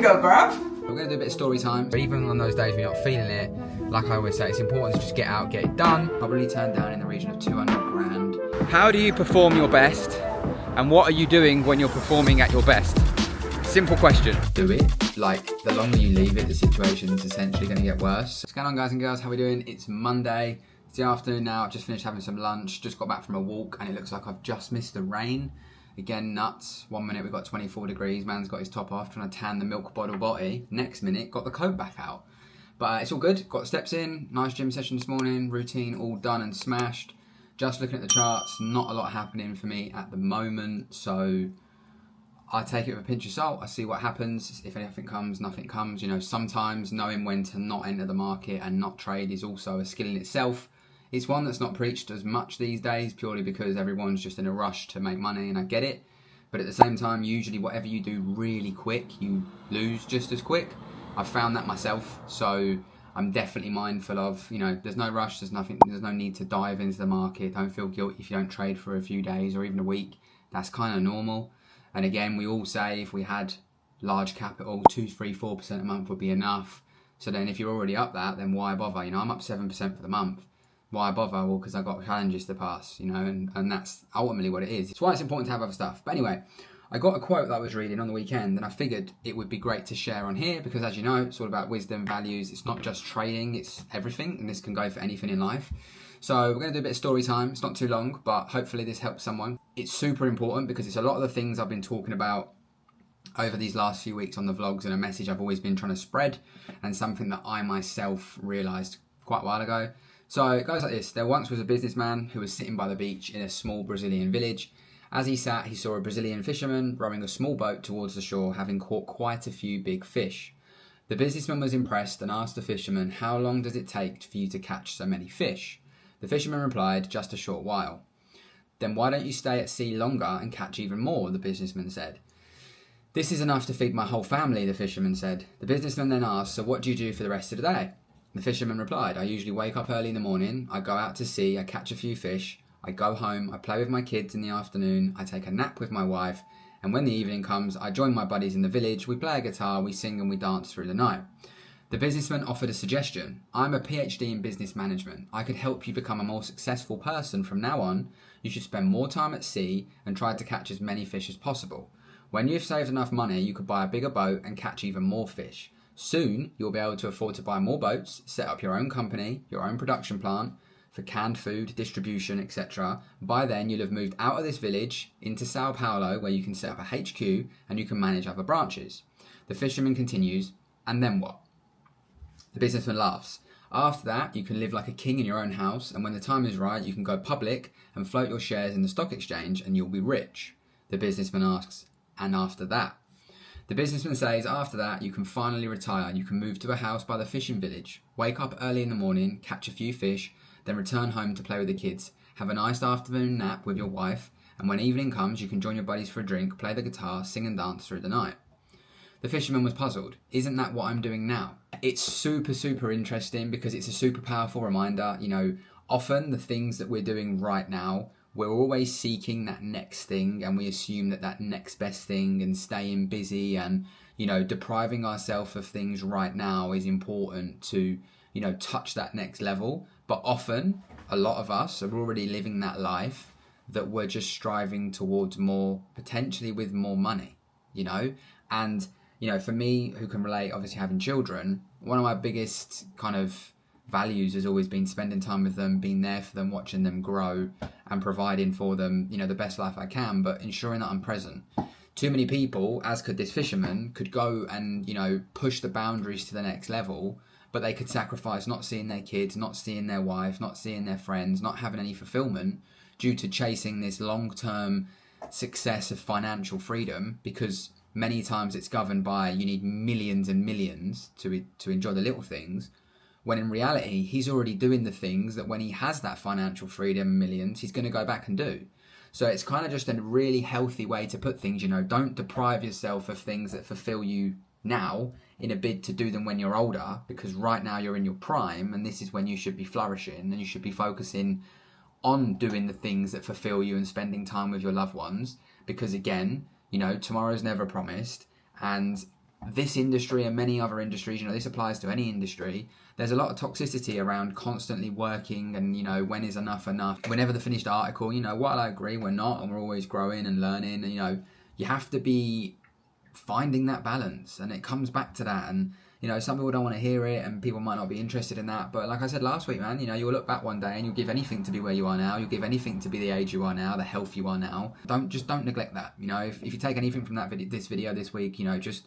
go, bruv. We're going to do a bit of story time. But even on those days when you're not feeling it, like I always say, it's important to just get out, get it done. Probably turn down in the region of 200 grand. How do you perform your best? And what are you doing when you're performing at your best? Simple question. Do it. Like, the longer you leave it, the situation's essentially going to get worse. What's going on, guys and girls? How we doing? It's Monday. It's the afternoon now. I've just finished having some lunch. Just got back from a walk, and it looks like I've just missed the rain. Again, nuts. 1 minute we've got 24 degrees. Man's got his top off, trying to tan the milk bottle body. Next minute, got the coat back out. But it's all good. Got the steps in. Nice gym session this morning. Routine all done and smashed. Just looking at the charts, not a lot happening for me at the moment. So I take it with a pinch of salt. I see what happens. If anything comes, nothing comes. You know, sometimes knowing when to not enter the market and not trade is also a skill in itself. It's one that's not preached as much these days, purely because everyone's just in a rush to make money, and I get it. But at the same time, usually whatever you do really quick, you lose just as quick. I've found that myself, so I'm definitely mindful of, you know, there's no rush, there's no need to dive into the market. Don't feel guilty if you don't trade for a few days or even a week. That's kind of normal. And again, we all say if we had large capital, 2, 3, 4% a month would be enough. So then if you're already up that, then why bother? You know, I'm up 7% for the month. Why bother? Well, because I've got challenges to pass, you know, and that's ultimately what it is. It's why it's important to have other stuff. But anyway, I got a quote that I was reading on the weekend, and I figured it would be great to share on here because, as you know, it's all about wisdom, values. It's not just trading, it's everything, and this can go for anything in life. So we're going to do a bit of story time. It's not too long, but hopefully this helps someone. It's super important because it's a lot of the things I've been talking about over these last few weeks on the vlogs, and a message I've always been trying to spread, and something that I myself realised quite a while ago. So it goes like this. There once was a businessman who was sitting by the beach in a small Brazilian village. As he sat, he saw a Brazilian fisherman rowing a small boat towards the shore, having caught quite a few big fish. The businessman was impressed and asked the fisherman, "How long does it take for you to catch so many fish?" The fisherman replied, "Just a short while." "Then why don't you stay at sea longer and catch even more?" the businessman said. "This is enough to feed my whole family," the fisherman said. The businessman then asked, "So what do you do for the rest of the day?" The fisherman replied, "I usually wake up early in the morning, I go out to sea, I catch a few fish, I go home, I play with my kids in the afternoon, I take a nap with my wife, and when the evening comes, I join my buddies in the village, we play a guitar, we sing and we dance through the night." The businessman offered a suggestion. "I'm a PhD in business management. I could help you become a more successful person from now on. You should spend more time at sea and try to catch as many fish as possible. When you've saved enough money, you could buy a bigger boat and catch even more fish. Soon, you'll be able to afford to buy more boats, set up your own company, your own production plant for canned food, distribution, etc. By then, you'll have moved out of this village into Sao Paulo, where you can set up a HQ and you can manage other branches." The fisherman continues, "And then what?" The businessman laughs. "After that, you can live like a king in your own house, and when the time is right, you can go public and float your shares in the stock exchange and you'll be rich." The businessman asks, "And after that?" The businessman says, "After that, you can finally retire. You can move to a house by the fishing village, wake up early in the morning, catch a few fish, then return home to play with the kids, have a nice afternoon nap with your wife, and when evening comes, you can join your buddies for a drink, play the guitar, sing and dance through the night." The fisherman was puzzled. Isn't that what I'm doing now? It's super, super interesting because it's a super powerful reminder. You know, often the things that we're doing right now, we're always seeking that next thing, and we assume that next best thing, and staying busy and, you know, depriving ourselves of things right now is important to, you know, touch that next level. But often, a lot of us are already living that life that we're just striving towards more, potentially with more money, you know? And, you know, for me, who can relate, obviously having children, one of my biggest kind of values has always been spending time with them, being there for them, watching them grow and providing for them, you know, the best life I can, but ensuring that I'm present. Too many people, as could this fisherman, could go and, you know, push the boundaries to the next level, but they could sacrifice not seeing their kids, not seeing their wife, not seeing their friends, not having any fulfillment due to chasing this long-term success of financial freedom, because many times it's governed by you need millions and millions to enjoy the little things, when in reality, he's already doing the things that when he has that financial freedom and millions, he's going to go back and do. So it's kind of just a really healthy way to put things, you know, don't deprive yourself of things that fulfill you now in a bid to do them when you're older, because right now you're in your prime and this is when you should be flourishing and you should be focusing on doing the things that fulfill you and spending time with your loved ones, because again, you know, tomorrow's never promised, and this industry and many other industries, you know, this applies to any industry, there's a lot of toxicity around constantly working and, you know, when is enough enough? Whenever the finished article, you know, while I agree we're not, and we're always growing and learning, and, you know, you have to be finding that balance, and it comes back to that. And, you know, some people don't want to hear it and people might not be interested in that, but like I said last week, man, you know, you'll look back one day and you'll give anything to be where you are now. You'll give anything to be the age you are now, the health you are now. Don't neglect that. You know, if you take anything from this video this week, you know, just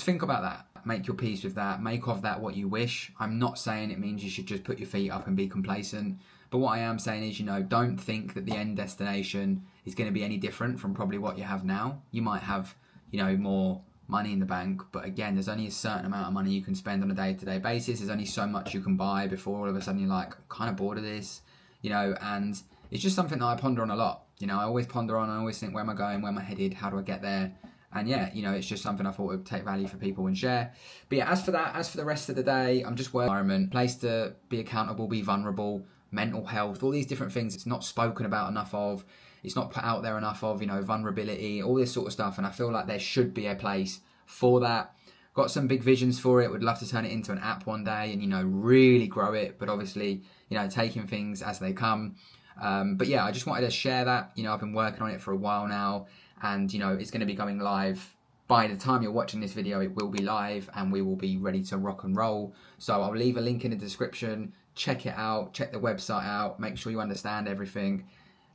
think about that. Make your peace with that. Make of that what you wish. I'm not saying it means you should just put your feet up and be complacent. But what I am saying is, you know, don't think that the end destination is going to be any different from probably what you have now. You might have, you know, more money in the bank, but again, there's only a certain amount of money you can spend on a day-to-day basis. There's only so much you can buy before all of a sudden you're like, I'm kind of bored of this, you know. And it's just something that I ponder on a lot. You know, I always ponder on, I always think, where am I going, where am I headed, how do I get there? And yeah, you know, it's just something I thought would take value for people and share. But yeah, as for the rest of the day, I'm just working environment, place to be accountable, be vulnerable, mental health, all these different things it's not spoken about enough of, it's not put out there enough of, you know, vulnerability, all this sort of stuff. And I feel like there should be a place for that. Got some big visions for it, would love to turn it into an app one day and, you know, really grow it, but obviously, you know, taking things as they come. But yeah, I just wanted to share that. You know, I've been working on it for a while now, and, you know, it's going to be going live. By the time you're watching this video, it will be live and we will be ready to rock and roll. So I'll leave a link in the description. Check it out, check the website out, make sure you understand everything.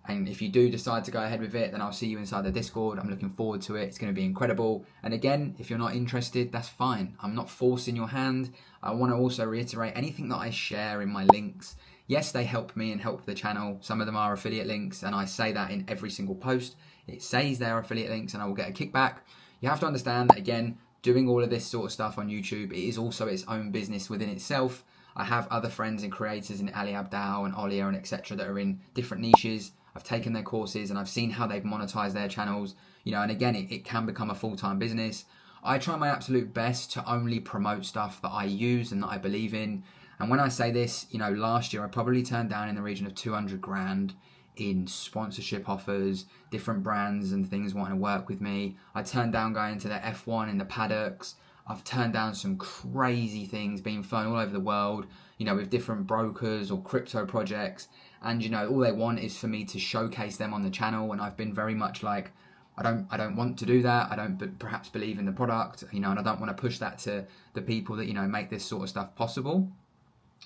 And if you do decide to go ahead with it, then I'll see you inside the Discord. I'm looking forward to it. It's going to be incredible. And again, if you're not interested, that's fine. I'm not forcing your hand. I want to also reiterate, anything that I share in my links, yes, they help me and help the channel. Some of them are affiliate links, and I say that in every single post. It says they're affiliate links and I will get a kickback. You have to understand that, again, doing all of this sort of stuff on YouTube, it is also its own business within itself. I have other friends and creators in Ali Abdal and Olia and etc. that are in different niches. I've taken their courses and I've seen how they've monetized their channels, you know, and again, it can become a full-time business. I try my absolute best to only promote stuff that I use and that I believe in. And when I say this, you know, last year I probably turned down in the region of 200 grand in sponsorship offers, different brands and things wanting to work with me. I turned down going to the F1 in the paddocks. I've turned down some crazy things being flown all over the world, you know, with different brokers or crypto projects. And, you know, all they want is for me to showcase them on the channel. And I've been very much like, I don't want to do that. I don't perhaps believe in the product, you know, and I don't want to push that to the people that, you know, make this sort of stuff possible.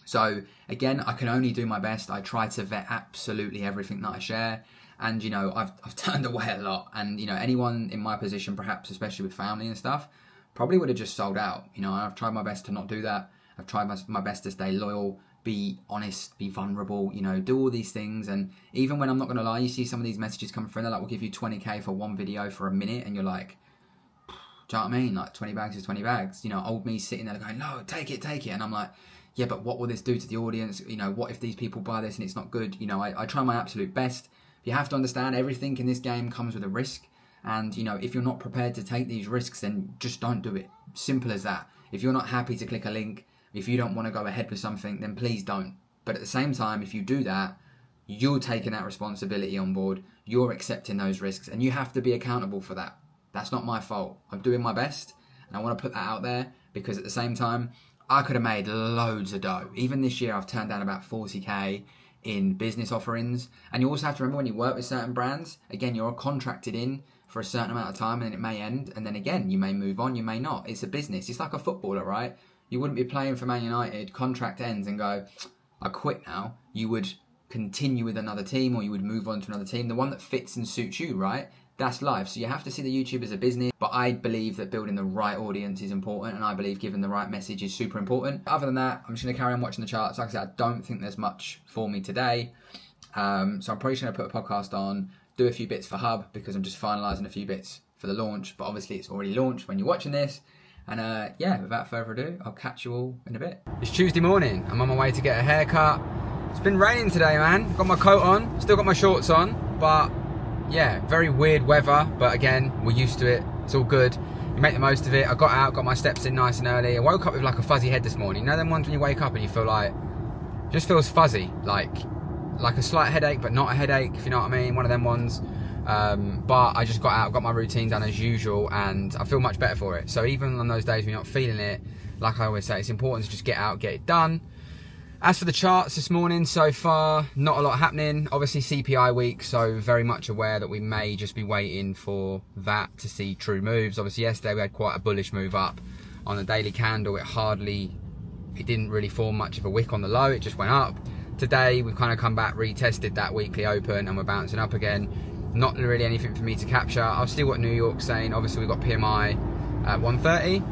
So again, I can only do my best. I try to vet absolutely everything that I share. And, you know, I've turned away a lot. And, you know, anyone in my position, perhaps, especially with family and stuff, probably would have just sold out. You know, I've tried my best to not do that. I've tried my best to stay loyal, be honest, be vulnerable, you know, do all these things. And even when I'm not going to lie, you see some of these messages come through, they're like, we'll give you 20k for one video for a minute. And you're like, do you know what I mean? Like 20 bags is 20 bags. You know, old me sitting there going, no, take it. And I'm like, yeah, but what will this do to the audience? You know, what if these people buy this and it's not good? You know, I try my absolute best. You have to understand everything in this game comes with a risk. And, you know, if you're not prepared to take these risks, then just don't do it. Simple as that. If you're not happy to click a link, if you don't want to go ahead with something, then please don't. But at the same time, if you do that, you're taking that responsibility on board. You're accepting those risks and you have to be accountable for that. That's not my fault. I'm doing my best and I want to put that out there because at the same time, I could have made loads of dough. Even this year, I've turned down about 40k in business offerings. And you also have to remember when you work with certain brands, again, you're contracted in for a certain amount of time and then it may end. And then again, you may move on, you may not. It's a business. It's like a footballer, right? You wouldn't be playing for Man United, contract ends and go, I quit now. You would continue with another team or you would move on to another team. The one that fits and suits you, right? That's life. So you have to see the YouTube as a business. But I believe that building the right audience is important. And I believe giving the right message is super important. Other than that, I'm just going to carry on watching the charts. Like I said, I don't think there's much for me today. So I'm probably just going to put a podcast on, do a few bits for Hub because I'm just finalising a few bits for the launch. But obviously it's already launched when you're watching this. And yeah, without further ado, I'll catch you all in a bit. It's Tuesday morning. I'm on my way to get a haircut. It's been raining today, man. Got my coat on, still got my shorts on, but yeah, very weird weather. But again, we're used to it. It's all good. You make the most of it. I got out, got my steps in nice and early. I woke up with like a fuzzy head this morning. You know them ones when you wake up and you feel like, just feels fuzzy, like a slight headache, but not a headache, if you know what I mean. One of them ones. But I just got out, got my routine done as usual, and I feel much better for it. So even on those days when you're not feeling it, like I always say, it's important to just get out, get it done. As for the charts this morning, so far, not a lot happening. Obviously CPI week, so very much aware that we may just be waiting for that to see true moves. Obviously yesterday we had quite a bullish move up on the daily candle. It didn't really form much of a wick on the low, it just went up. Today we've kind of come back, retested that weekly open, and we're bouncing up again. Not really anything for me to capture. I've still got New York saying, obviously we've got PMI at 130,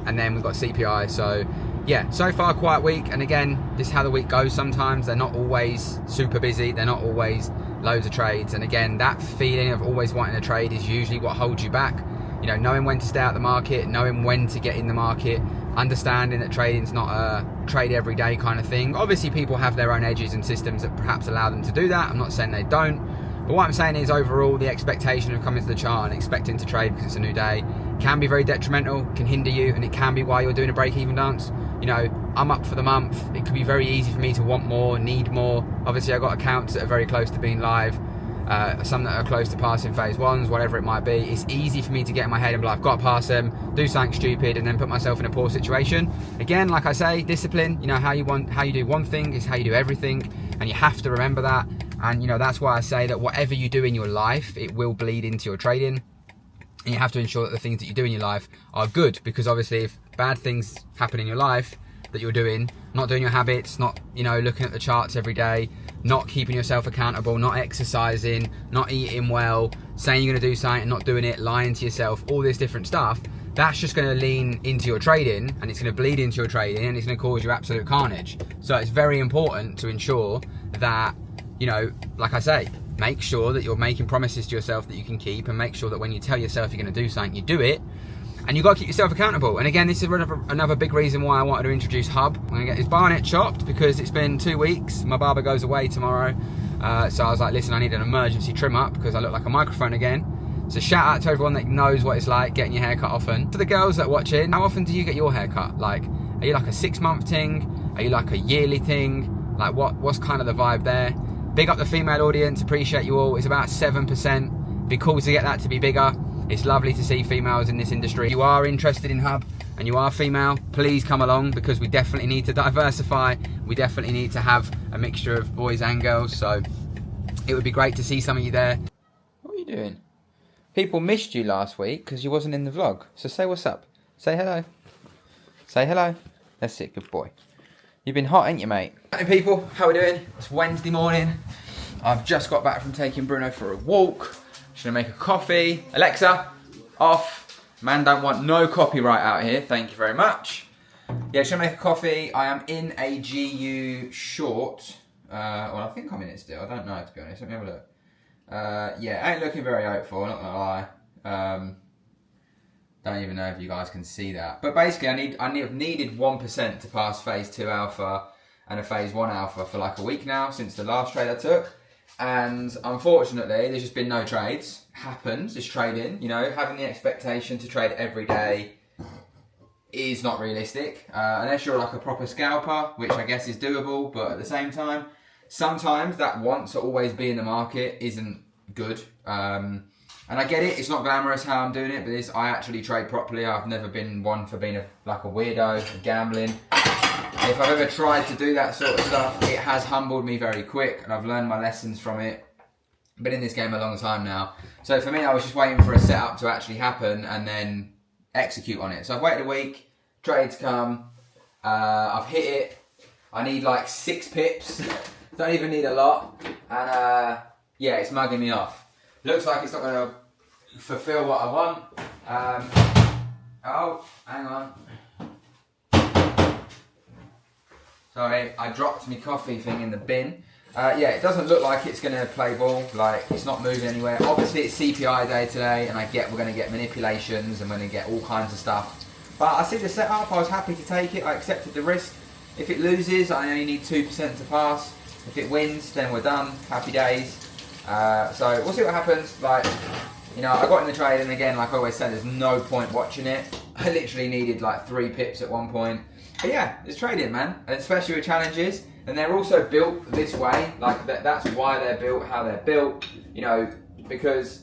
and then we've got CPI, so yeah, so far quite weak. And again, this is how the week goes sometimes. They're not always super busy, they're not always loads of trades, and again, that feeling of always wanting a trade is usually what holds you back. You know, knowing when to stay out the market, knowing when to get in the market, understanding that trading's not a trade every day kind of thing. Obviously people have their own edges and systems that perhaps allow them to do that. I'm not saying they don't, but what I'm saying is overall the expectation of coming to the chart and expecting to trade because it's a new day can be very detrimental, can hinder you, and it can be why you're doing a break-even dance. You know, I'm up for the month. It could be very easy for me to want more, need more. Obviously I've got accounts that are very close to being live, some that are close to passing phase ones, whatever it might be. It's easy for me to get in my head and be like, I've got to pass them, do something stupid, and then put myself in a poor situation. Again, like I say, discipline. You know, how you do one thing is how you do everything, and you have to remember that. And you know, that's why I say that whatever you do in your life, it will bleed into your trading. And you have to ensure that the things that you do in your life are good, because obviously if bad things happen in your life that you're doing, not doing your habits, not, you know, looking at the charts every day, not keeping yourself accountable, not exercising, not eating well, saying you're going to do something and not doing it, lying to yourself, all this different stuff, that's just going to lean into your trading, and it's going to bleed into your trading, and it's going to cause you absolute carnage. So it's very important to ensure that, you know, like I say, make sure that you're making promises to yourself that you can keep, and make sure that when you tell yourself you're going to do something, you do it. And you've got to keep yourself accountable. And again, this is another big reason why I wanted to introduce Hub. I'm going to get this barnet chopped because it's been 2 weeks. My barber goes away tomorrow. So I was like, listen, I need an emergency trim up because I look like a microphone again. So shout out to everyone that knows what it's like getting your hair cut often. For the girls that are watching, how often do you get your hair cut? Like, are you like a 6-month thing? Are you like a yearly thing? Like what's kind of the vibe there? Big up the female audience, appreciate you all. It's about 7%. Be cool to get that to be bigger. It's lovely to see females in this industry. If you are interested in Hub and you are female, please come along, because we definitely need to diversify. We definitely need to have a mixture of boys and girls. So it would be great to see some of you there. What are you doing? People missed you last week because you wasn't in the vlog. So say what's up. Say hello. Say hello. That's it, good boy. You've been hot, ain't you, mate? Hey people, how we doing? It's Wednesday morning. I've just got back from taking Bruno for a walk. Should I make a coffee? Alexa, off. Man don't want no copyright out here, thank you very much. Yeah, should I make a coffee? I am in a GU short. Well, I think I'm in it still, I don't know to be honest, let me have a look. Yeah, ain't looking very hopeful, not gonna lie. Don't even know if you guys can see that. But basically I needed 1% to pass phase 2 alpha and a phase 1 alpha for like a week now, since the last trade I took. And unfortunately, there's just been no trades. Happens, it's trading. You know, having the expectation to trade every day is not realistic. Unless you're like a proper scalper, which I guess is doable, but at the same time, sometimes that want to always be in the market isn't good. And I get it, it's not glamorous how I'm doing it, but I actually trade properly. I've never been one for being like a weirdo, gambling. If I've ever tried to do that sort of stuff, it has humbled me very quick, and I've learned my lessons from it. I've been in this game a long time now. So for me, I was just waiting for a setup to actually happen and then execute on it. So I've waited a week, trades come, I've hit it. I need like 6 pips, don't even need a lot. And yeah, it's mugging me off. Looks like it's not going to fulfill what I want. Oh, hang on. Sorry, I dropped my coffee thing in the bin. Yeah, it doesn't look like it's going to play ball, like it's not moving anywhere. Obviously it's CPI day today, and I get we're going to get manipulations and we're going to get all kinds of stuff. But I see the setup, I was happy to take it, I accepted the risk. If it loses, I only need 2% to pass. If it wins, then we're done, happy days. So we'll see what happens. Like, you know, I got in the trade, and again, like I always say, there's no point watching it. I literally needed like 3 pips at one point. But yeah, it's trading, man, and especially with challenges. And they're also built this way, like that's why they're built how they're built, you know, because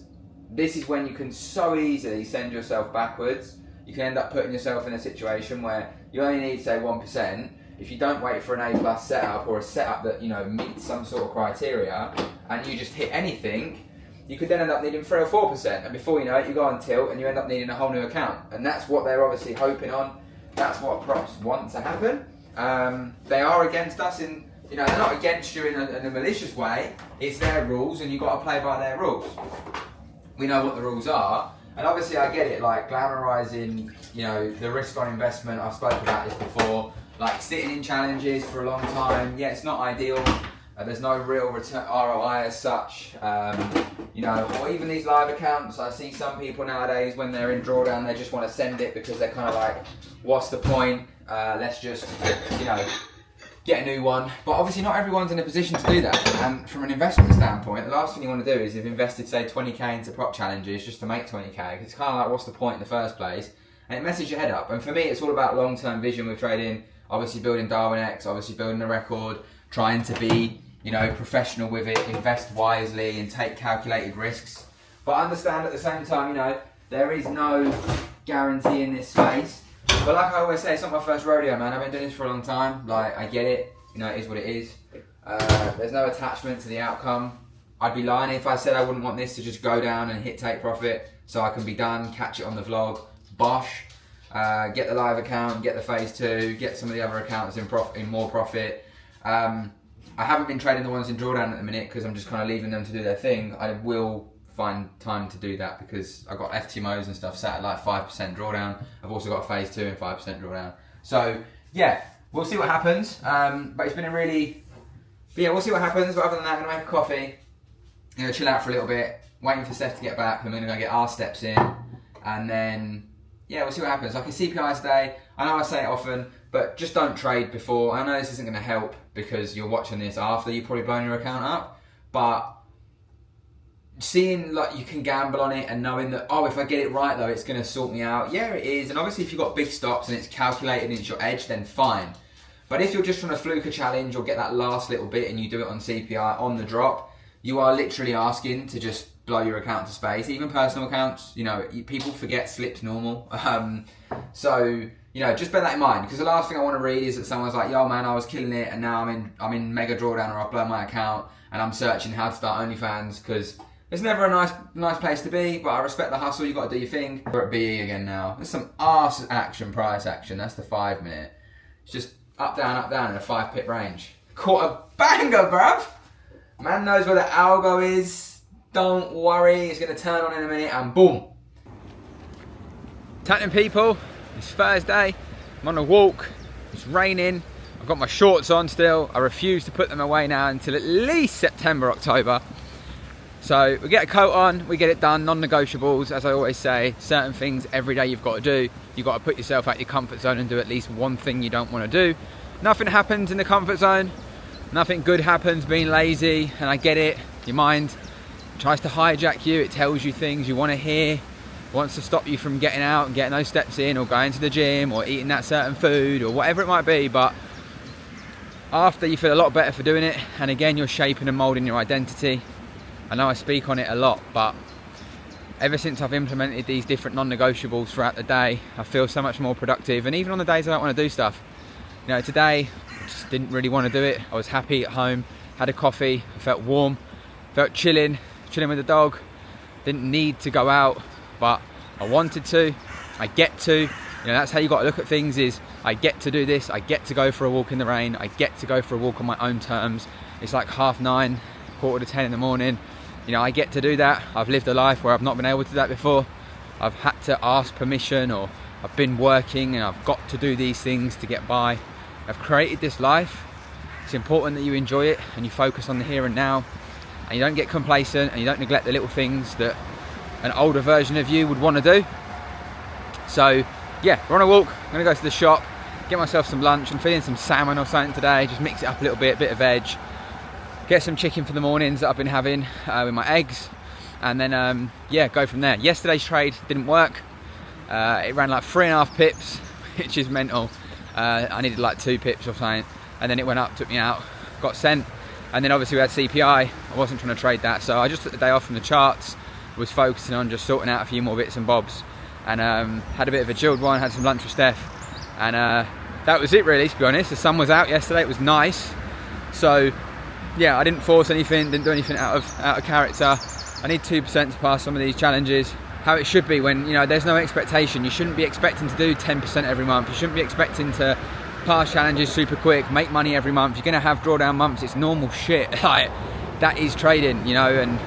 this is when you can so easily send yourself backwards. You can end up putting yourself in a situation where you only need, say, 1%. If you don't wait for an A+ setup, or a setup that, you know, meets some sort of criteria, and you just hit anything, you could then end up needing 3 or 4%, and before you know it, you go on tilt and you end up needing a whole new account. And that's what they're obviously hoping on. That's what props want to happen. They are against us in, you know, they're not against you in a malicious way. It's their rules, and you've got to play by their rules. We know what the rules are, and obviously I get it, like glamorizing, you know, the risk on investment. I've spoken about this before, like sitting in challenges for a long time. Yeah, it's not ideal. There's no real return ROI as such, you know, or even these live accounts. I see some people nowadays, when they're in drawdown, they just want to send it because they're kind of like, what's the point? Let's just, you know, get a new one. But obviously not everyone's in a position to do that. And from an investment standpoint, the last thing you want to do is, if you've invested, say, 20k into prop challenges just to make 20k, it's kind of like, what's the point in the first place? And it messes your head up. And for me, it's all about long-term vision with trading, obviously building Darwinex, obviously building a record, trying to be, you know, professional with it, invest wisely and take calculated risks. But understand at the same time, you know, there is no guarantee in this space. But like I always say, it's not my first rodeo, man. I've been doing this for a long time. Like, I get it. You know, it is what it is. There's no attachment to the outcome. I'd be lying if I said I wouldn't want this to just go down and hit take profit so I can be done, catch it on the vlog, bosh, get the live account, get the phase 2, get some of the other accounts in more profit. I haven't been trading the ones in drawdown at the minute because I'm just kind of leaving them to do their thing. I will find time to do that because I've got FTMOs and stuff set at like 5% drawdown. I've also got phase 2 and 5% drawdown. So yeah, we'll see what happens. But it's been a really, but yeah, we'll see what happens. But other than that, I'm gonna make a coffee, you know, chill out for a little bit, waiting for Steph to get back. I'm gonna go get our steps in, and then yeah, we'll see what happens. Like a CPI today, I know I say it often, but just don't trade before. I know this isn't going to help because you're watching this after you've probably blown your account up, but seeing like you can gamble on it and knowing that, oh, if I get it right though, it's going to sort me out. Yeah, it is. And obviously if you've got big stops and it's calculated and it's your edge, then fine. But if you're just trying to fluke a challenge or get that last little bit and you do it on CPI on the drop, you are literally asking to just blow your account to space. Even personal accounts, you know, people forget slips normal. So, you know, just bear that in mind, because the last thing I want to read is that someone's like, yo man, I was killing it and now I'm in mega drawdown, or I've blown my account and I'm searching how to start OnlyFans, because it's never a nice place to be, but I respect the hustle. You got to do your thing. We're at BE again now. There's some arse action, price action. That's the 5 minute. It's just up, down in a 5 pip range. Caught a banger, bruv. Man knows where the algo is. Don't worry, it's going to turn on in a minute and boom. Tatton people, it's Thursday. I'm on a walk. It's raining. I've got my shorts on still. I refuse to put them away now until at least September, October. So we get a coat on, we get it done, non-negotiables, as I always say. Certain things every day you've got to do. You've got to put yourself out your comfort zone and do at least one thing you don't want to do. Nothing happens in the comfort zone. Nothing good happens being lazy, and I get it. Your mind tries to hijack you. It tells you things you want to hear, wants to stop you from getting out and getting those steps in, or going to the gym, or eating that certain food, or whatever it might be. But after, you feel a lot better for doing it, and again, you're shaping and moulding your identity. I know I speak on it a lot, but ever since I've implemented these different non-negotiables throughout the day, I feel so much more productive. And even on the days I don't want to do stuff, you know, today I just didn't really want to do it. I was happy at home, had a coffee, I felt warm, felt chilling with the dog. Didn't need to go out, but I wanted to. I get to. You know, that's how you got to look at things, is I get to do this. I get to go for a walk in the rain. I get to go for a walk on my own terms. It's like 9:30, 9:45 in the morning. You know, I get to do that. I've lived a life where I've not been able to do that before. I've had to ask permission, or I've been working and I've got to do these things to get by. I've created this life. It's important that you enjoy it and you focus on the here and now, and you don't get complacent and you don't neglect the little things that an older version of you would want to do. So yeah, we're on a walk. I'm gonna go to the shop, get myself some lunch. I'm feeling some salmon or something today. Just mix it up a little bit of veg. Get some chicken for the mornings that I've been having with my eggs, and then yeah, go from there. Yesterday's trade didn't work. It ran like 3.5 pips, which is mental. I needed like 2 pips or something, and then it went up, took me out, got sent. And then obviously we had CPI. I wasn't trying to trade that, so I just took the day off from the charts, was focusing on just sorting out a few more bits and bobs, and had a bit of a chilled one, had some lunch with Steph, and that was it really, to be honest. The sun was out yesterday, it was nice. So yeah, I didn't force anything, didn't do anything out of character. I need 2% to pass some of these challenges. How it should be when, you know, there's no expectation. You shouldn't be expecting to do 10% every month. You shouldn't be expecting to pass challenges super quick, make money every month. You're gonna have drawdown months. It's normal shit. Like, that is trading, you know, and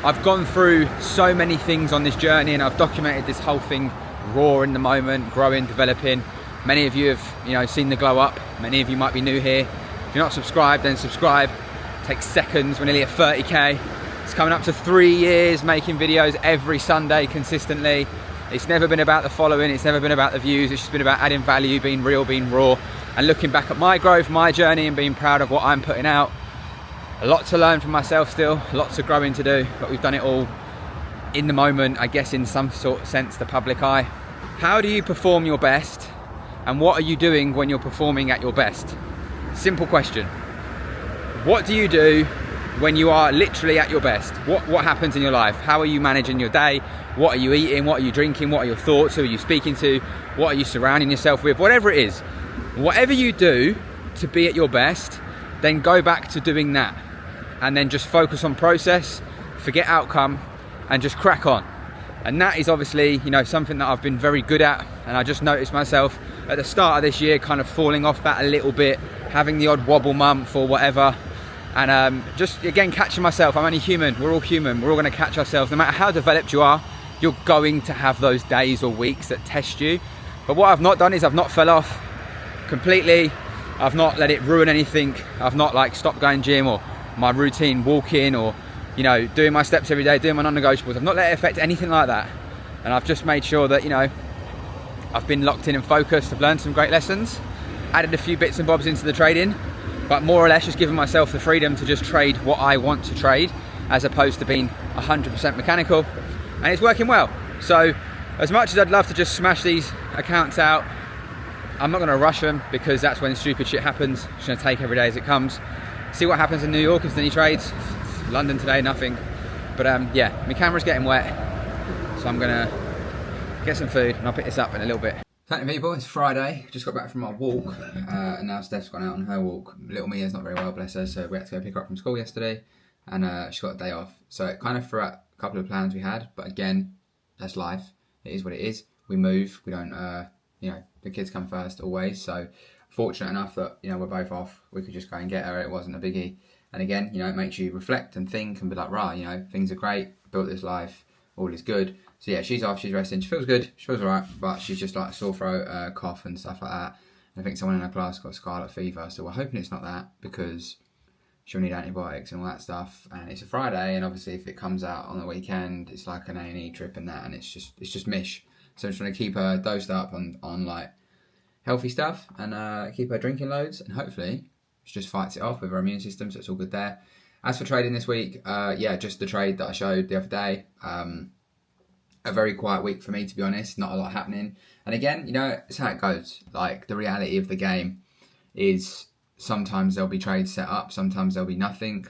I've gone through so many things on this journey, and I've documented this whole thing raw in the moment, growing, developing. Many of you have, you know, seen the glow up. Many of you might be new here. If you're not subscribed, then subscribe. It takes seconds. We're nearly at 30k. It's coming up to 3 years making videos every Sunday consistently. It's never been about the following, it's never been about the views, it's just been about adding value, being real, being raw, and looking back at my growth, my journey, and being proud of what I'm putting out. A lot to learn from myself still, lots of growing to do, but we've done it all in the moment, I guess in some sort of sense, the public eye. How do you perform your best, and what are you doing when you're performing at your best? Simple question. What do you do when you are literally at your best? What happens in your life? How are you managing your day? What are you eating? What are you drinking? What are your thoughts? Who are you speaking to? What are you surrounding yourself with? Whatever it is, whatever you do to be at your best, then go back to doing that, and then just focus on process, forget outcome, and just crack on. And that is obviously, you know, something that I've been very good at, and I just noticed myself at the start of this year kind of falling off that a little bit, having the odd wobble month or whatever. And just again catching myself. I'm only human, we're all human, we're all going to catch ourselves. No matter how developed you are, you're going to have those days or weeks that test you. But what I've not done is I've not fell off completely. I've not let it ruin anything. I've not like stopped going gym or my routine walking, or, you know, doing my steps every day, doing my non-negotiables. I've not let it affect anything like that. And I've just made sure that, you know, I've been locked in and focused. I've learned some great lessons, added a few bits and bobs into the trading, but more or less just giving myself the freedom to just trade what I want to trade, as opposed to being 100% mechanical, and it's working well. So as much as I'd love to just smash these accounts out, I'm not going to rush them, because that's when stupid shit happens. Just going to take every day as it comes, see what happens in New York, if there's any trades. London today, nothing. But yeah, my camera's getting wet, so I'm going to get some food and I'll pick this up in a little bit. Thank you people, it's Friday, just got back from our walk, and now Steph's gone out on her walk. Little Mia's not very well, bless her, so we had to go pick her up from school yesterday, and she got a day off. So it kind of threw out a couple of plans we had, but again, that's life. It is what it is. We move, we don't, you know, the kids come first always, so fortunate enough that, you know, we're both off, we could just go and get her, it wasn't a biggie. And again, you know, it makes you reflect and think and be like, right, you know, things are great, built this life, all is good. So yeah, she's off, she's resting, she feels good, she feels alright, but she's just like sore throat, cough and stuff like that. And I think someone in her class got scarlet fever, so we're hoping it's not that, because she'll need antibiotics and all that stuff. And it's a Friday, and obviously if it comes out on the weekend, it's like an A&E trip and that, and it's just mish. So I'm just trying to keep her dosed up on like healthy stuff, and keep her drinking loads, and hopefully she just fights it off with her immune system, so it's all good there. As for trading this week, yeah, just the trade that I showed the other day. A very quiet week for me, to be honest, not a lot happening. And again, you know, it's how it goes. Like, the reality of the game is sometimes there'll be trades set up, sometimes there'll be nothing.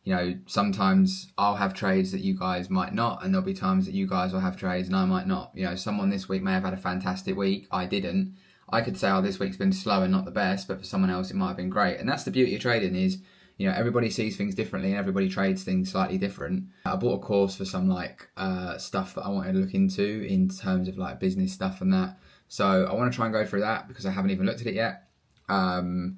You know, sometimes I'll have trades that you guys might not, and there'll be times that you guys will have trades and I might not. You know, someone this week may have had a fantastic week, I didn't. I could say, oh, this week's been slow and not the best, but for someone else it might have been great. And that's the beauty of trading is, you know, everybody sees things differently and everybody trades things slightly different. I bought a course for some like stuff that I wanted to look into in terms of like business stuff and that. So I want to try and go through that, because I haven't even looked at it yet. And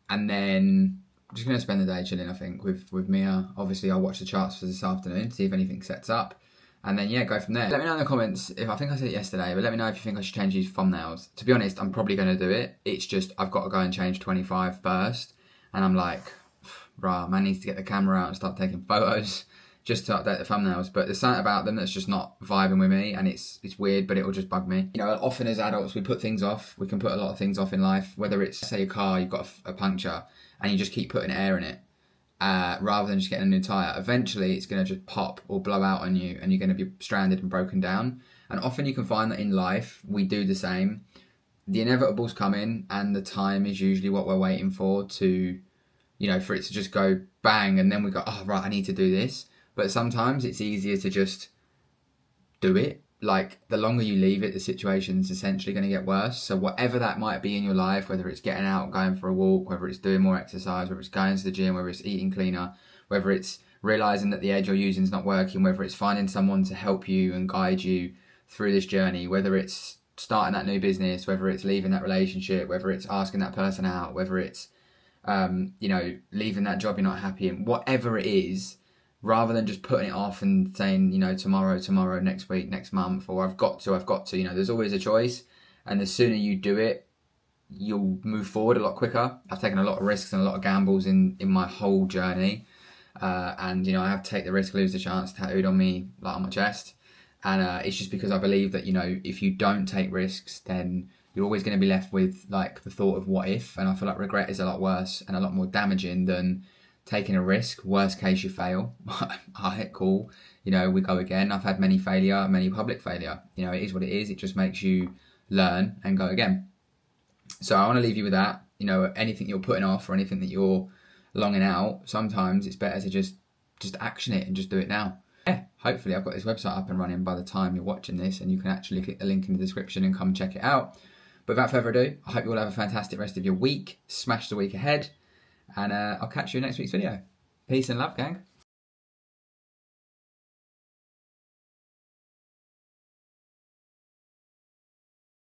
then I'm just going to spend the day chilling, I think, with Mia. Obviously, I'll watch the charts for this afternoon, see if anything sets up. And then, yeah, go from there. Let me know in the comments, if I think I said it yesterday, but let me know if you think I should change these thumbnails. To be honest, I'm probably going to do it. It's just, I've got to go and change 25 first. And I'm like, rah, man needs to get the camera out and start taking photos just to update the thumbnails. But there's something about them that's just not vibing with me, and it's weird, but it'll just bug me. You know, often as adults, we put things off. We can put a lot of things off in life, whether it's, say, a car, you've got a puncture, and you just keep putting air in it, rather than just getting a new tyre. Eventually, it's going to just pop or blow out on you, and you're going to be stranded and broken down. And often you can find that in life, we do the same. The inevitable's coming, and the time is usually what we're waiting for to, you know, for it to just go bang, and then we go, oh, right, I need to do this. But sometimes it's easier to just do it. Like, the longer you leave it, the situation's essentially going to get worse. So whatever that might be in your life, whether it's getting out, going for a walk, whether it's doing more exercise, whether it's going to the gym, whether it's eating cleaner, whether it's realizing that the edge you're using is not working, whether it's finding someone to help you and guide you through this journey, whether it's starting that new business, whether it's leaving that relationship, whether it's asking that person out, whether it's, leaving that job you're not happy in, whatever it is, rather than just putting it off and saying, tomorrow, next week, next month, or I've got to, there's always a choice. And the sooner you do it, you'll move forward a lot quicker. I've taken a lot of risks and a lot of gambles in my whole journey. And I have to take the risk, lose the chance tattooed on me, like on my chest. And it's just because I believe that, if you don't take risks, then you're always going to be left with like the thought of what if. And I feel like regret is a lot worse and a lot more damaging than taking a risk. Worst case, you fail. Alright, cool. We go again. I've had many public failure. It is what it is. It just makes you learn and go again. So I want to leave you with that. Anything you're putting off or anything that you're longing out, sometimes it's better to just action it and just do it now. Yeah, hopefully I've got this website up and running by the time you're watching this, and you can actually click the link in the description and come check it out. But without further ado, I hope you all have a fantastic rest of your week. Smash the week ahead. And I'll catch you in next week's video. Peace and love, gang.